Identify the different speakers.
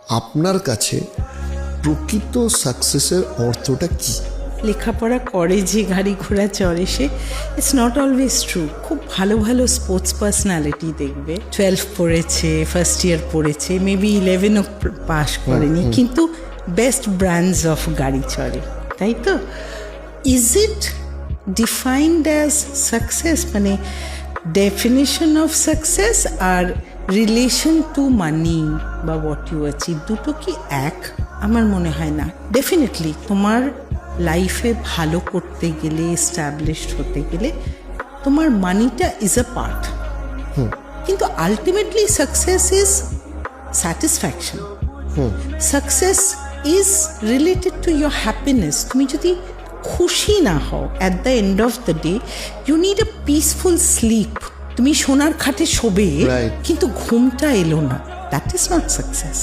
Speaker 1: আপনার কাছে প্রকৃত সাকসেসের অর্থটা কি?
Speaker 2: লেখাপড়া করে যে গাড়ি ঘোড়া চড়ে সে, ইটস নট অলওয়েজ ট্রু। খুব ভালো ভালো স্পোর্টস পার্সোনালিটি দেখবে 12 পড়েছে, ফার্স্ট ইয়ার পড়েছে, মেবি 11ও পাস করেনি, কিন্তু বেস্ট ব্র্যান্ডস অফ গাড়ি চড়ে, তাই তো? Is it defined as success? মানে ডেফিনেশন অফ সাকসেস আর রিলেশন টু মানি বা হোয়াট ইউ অ্যাচিভ, দুটো কি এক? আমার মনে হয় না। ডেফিনেটলি তোমার লাইফে ভালো করতে গেলে, এস্টাবলিশড হতে গেলে তোমার মানিটা ইজ আ পার্ট, কিন্তু ultimately success is satisfaction. Success is related to your happiness. তুমি যদি খুশি না হও at the end of the day, you need a peaceful sleep. তুমি সোনার খাটে শোবে,
Speaker 1: Right.
Speaker 2: কিন্তু ঘুমটা এলো না, দ্যাট ইজ নট সাকসেস।